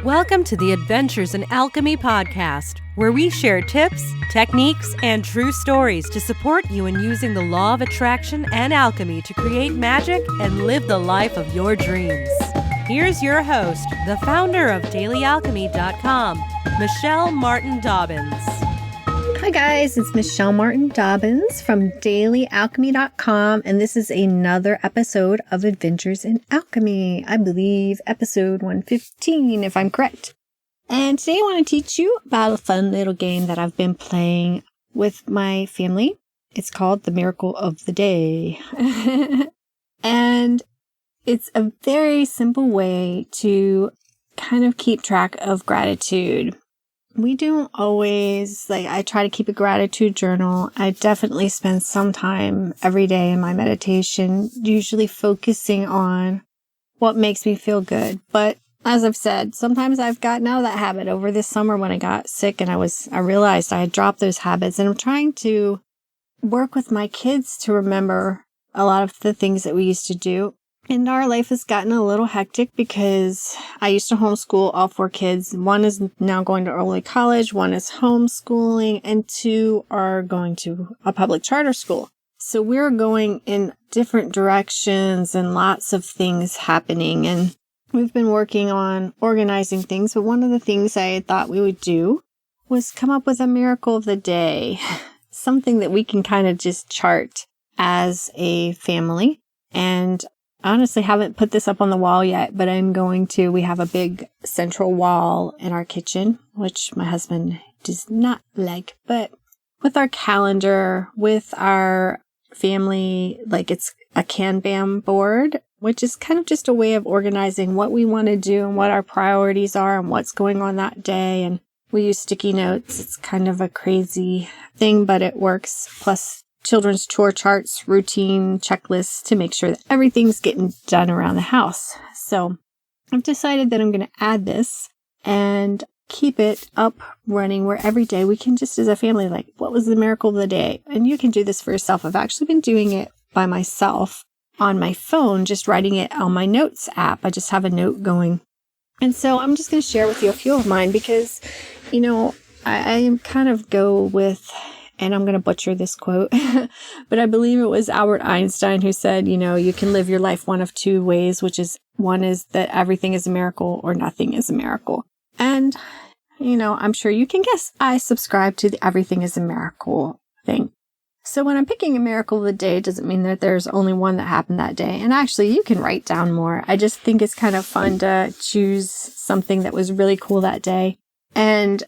Welcome to the Adventures in Alchemy podcast, where we share tips, techniques, and true stories to support you in using the law of attraction and alchemy to create magic and live the life of your dreams. Here's your host, the founder of DailyAlchemy.com, Michelle Martin Dobbins. Hi guys, it's Michelle Martin Dobbins from DailyAlchemy.com, and this is another episode of Adventures in Alchemy. I believe episode 115, if I'm correct. And today I want to teach you about a fun little game that I've been playing with my family. It's called The Miracle of the Day. And it's a very simple way to kind of keep track of gratitude. We don't always, I try to keep a gratitude journal. I definitely spend some time every day in my meditation, usually focusing on what makes me feel good. But as I've said, sometimes I've gotten out of that habit. Over this summer when I got sick and I realized I had dropped those habits, and I'm trying to work with my kids to remember a lot of the things that we used to do. And our life has gotten a little hectic because I used to homeschool all 4 kids. 1 is now going to early college, 1 is homeschooling, and 2 are going to a public charter school. So we're going in different directions and lots of things happening. And we've been working on organizing things. But one of the things I thought we would do was come up with a miracle of the day, something that we can kind of just chart as a family. And honestly haven't put this up on the wall yet, but I'm going to. We have a big central wall in our kitchen, which my husband does not like, but with our calendar, with our family, it's a Kanban board, which is kind of just a way of organizing what we want to do and what our priorities are and what's going on that day. And we use sticky notes. It's kind of a crazy thing, but it works. Plus children's chore charts, routine checklists to make sure that everything's getting done around the house. So I've decided that I'm going to add this and keep it up running where every day we can just as a family, what was the miracle of the day? And you can do this for yourself. I've actually been doing it by myself on my phone, just writing it on my notes app. I just have a note going. And so I'm just going to share with you a few of mine because, I kind of go with, and I'm going to butcher this quote, but I believe it was Albert Einstein who said, you can live your life one of 2 ways, which is one is that everything is a miracle or nothing is a miracle. And, I'm sure you can guess I subscribe to the everything is a miracle thing. So when I'm picking a miracle of the day, it doesn't mean that there's only one that happened that day. And actually, you can write down more. I just think it's kind of fun to choose something that was really cool that day and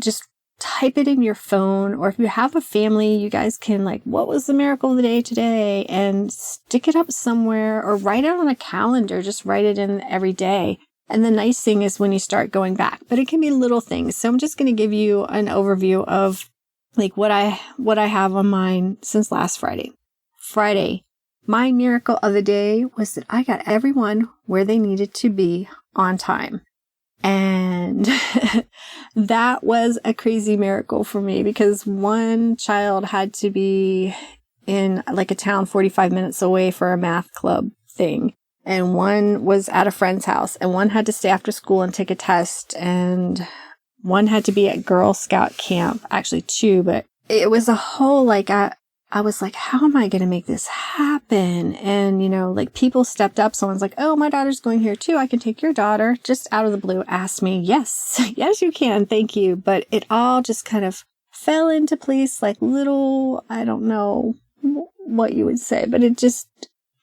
just type it in your phone, or if you have a family, you guys can what was the miracle of the day today, and stick it up somewhere or write it on a calendar. Just write it in every day. And the nice thing is when you start going back, but it can be little things. So I'm just going to give you an overview of what I have on mine since last Friday. Friday, my miracle of the day was that I got everyone where they needed to be on time. And that was a crazy miracle for me because one child had to be in a town 45 minutes away for a math club thing. And one was at a friend's house, and one had to stay after school and take a test. And one had to be at Girl Scout camp, actually 2, but it was a whole, I was like, how am I going to make this happen? And, people stepped up. Someone's like, oh, my daughter's going here too. I can take your daughter. Just out of the blue, asked me, yes, yes, you can. Thank you. But it all just kind of fell into place little, I don't know what you would say, but it just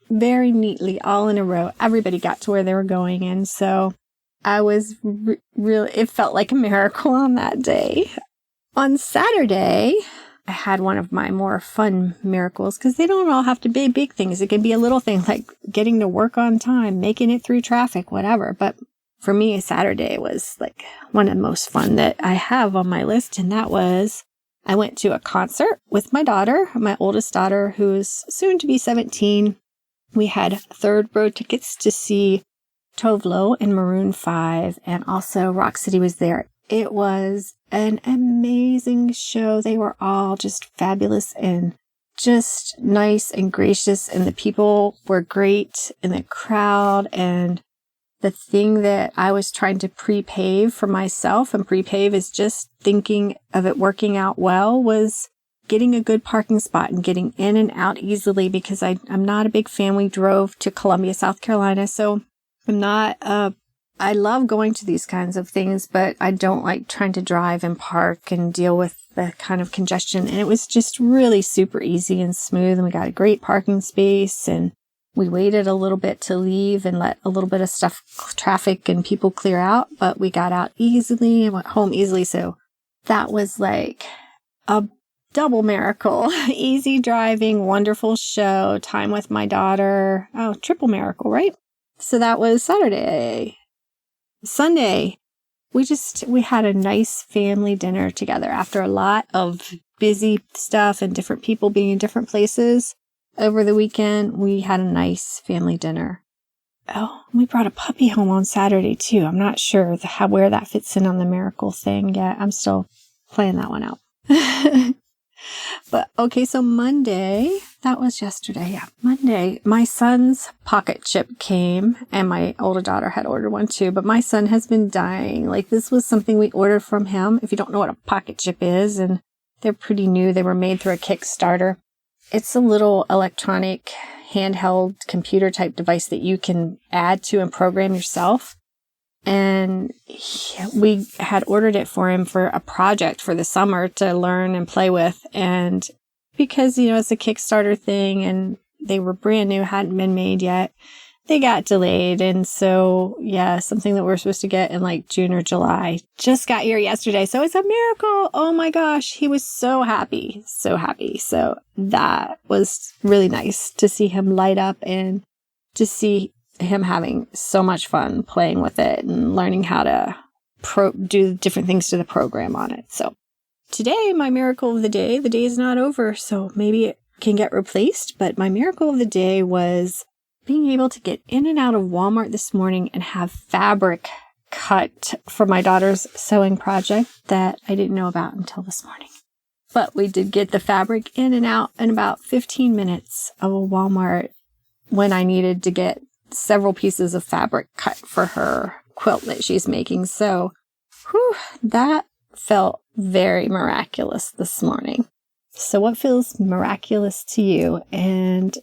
very neatly all in a row. Everybody got to where they were going. And so I was really, it felt like a miracle on that day. On Saturday, I had one of my more fun miracles because they don't all have to be big things. It can be a little thing like getting to work on time, making it through traffic, whatever. But for me, Saturday was one of the most fun that I have on my list. And that was, I went to a concert with my daughter, my oldest daughter, who's soon to be 17. We had 3rd row tickets to see Tove Lo and Maroon 5, and also Rock City was there. It was an amazing show. They were all just fabulous and just nice and gracious, and the people were great in the crowd, and the thing that I was trying to pre-pave for myself, and pre-pave is just thinking of it working out well, was getting a good parking spot and getting in and out easily, because I'm not a big fan. We drove to Columbia, South Carolina, so I'm not, I love going to these kinds of things, but I don't like trying to drive and park and deal with the kind of congestion. And it was just really super easy and smooth, and we got a great parking space, and we waited a little bit to leave and let a little bit of traffic and people clear out, but we got out easily and went home easily. So that was like a double miracle. Easy driving, wonderful show, time with my daughter. Oh, triple miracle, right? So that was Saturday. Sunday, we had a nice family dinner together after a lot of busy stuff and different people being in different places. Over the weekend, we had a nice family dinner. Oh, we brought a puppy home on Saturday too. I'm not sure where that fits in on the miracle thing yet. I'm still playing that one out. But okay, so Monday, that was yesterday. Yeah, Monday, my son's pocket chip came, and my older daughter had ordered one too, but my son has been dying. Like, this was something we ordered from him. If you don't know what a pocket chip is, and they're pretty new, they were made through a Kickstarter. It's a little electronic handheld computer type device that you can add to and program yourself. And we had ordered it for him for a project for the summer to learn and play with. And because, it's a Kickstarter thing and they were brand new, hadn't been made yet, they got delayed. And so, something that we're supposed to get in like June or July just got here yesterday. So it's a miracle. Oh my gosh. He was so happy. So happy. So that was really nice to see him light up and to see him having so much fun playing with it and learning how to do different things to the program on it. So today, my miracle of the day is not over, so maybe it can get replaced. But my miracle of the day was being able to get in and out of Walmart this morning and have fabric cut for my daughter's sewing project that I didn't know about until this morning. But we did get the fabric in and out in about 15 minutes of a Walmart when I needed to get several pieces of fabric cut for her quilt that she's making. So, that felt very miraculous this morning. So what feels miraculous to you? And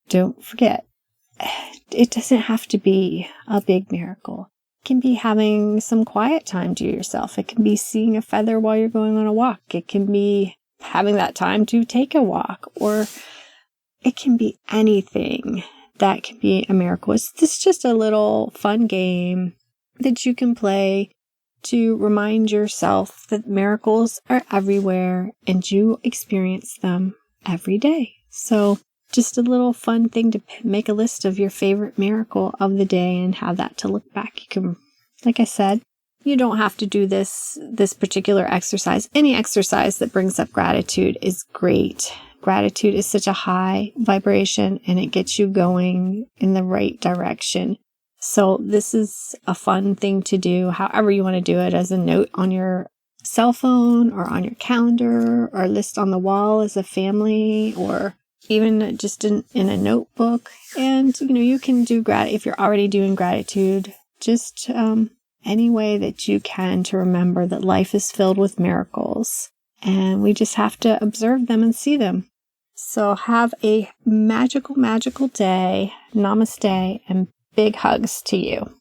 don't forget, it doesn't have to be a big miracle. It can be having some quiet time to yourself. It can be seeing a feather while you're going on a walk. It can be having that time to take a walk, or it can be anything. That can be a miracle. It's just a little fun game that you can play to remind yourself that miracles are everywhere and you experience them every day. So just a little fun thing to make a list of your favorite miracle of the day and have that to look back. You can, like I said, you don't have to do this particular exercise. Any exercise that brings up gratitude is great. Gratitude is such a high vibration and it gets you going in the right direction. So this is a fun thing to do, however you want to do it, as a note on your cell phone or on your calendar or list on the wall as a family, or even just in a notebook. And, you can do if you're already doing gratitude, just any way that you can to remember that life is filled with miracles. And we just have to observe them and see them. So have a magical, magical day. Namaste and big hugs to you.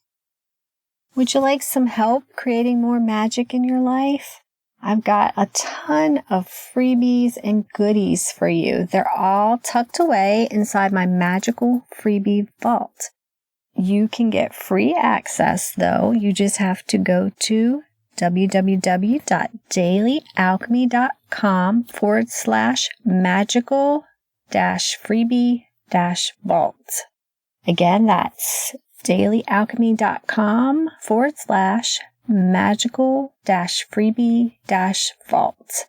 Would you like some help creating more magic in your life? I've got a ton of freebies and goodies for you. They're all tucked away inside my magical freebie vault. You can get free access, though. You just have to go to www.dailyalchemy.com/magical-freebie-vault. Again, that's dailyalchemy.com/magical-freebie-vault.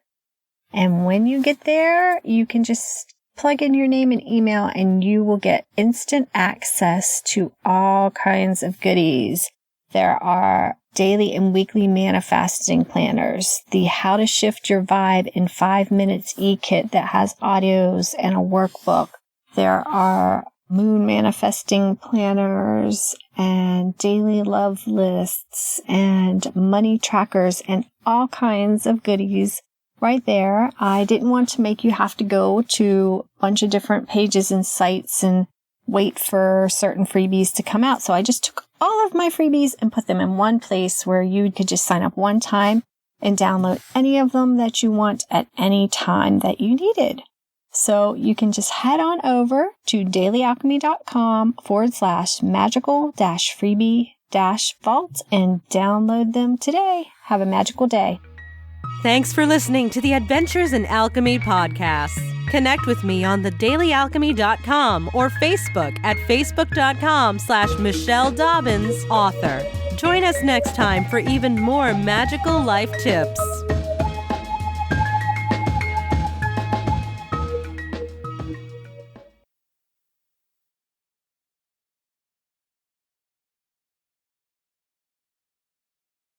And when you get there, you can just plug in your name and email and you will get instant access to all kinds of goodies. There are daily and weekly manifesting planners, the How to Shift Your Vibe in 5 Minutes e-kit that has audios and a workbook. There are moon manifesting planners and daily love lists and money trackers and all kinds of goodies right there. I didn't want to make you have to go to a bunch of different pages and sites and wait for certain freebies to come out. So I just took all of my freebies and put them in one place where you could just sign up one time and download any of them that you want at any time that you needed. So you can just head on over to dailyalchemy.com/magical-freebie-vault and download them today. Have a magical day. Thanks for listening to the Adventures in Alchemy podcast. Connect with me on thedailyalchemy.com or Facebook at facebook.com/Michelle Dobbins author. Join us next time for even more magical life tips.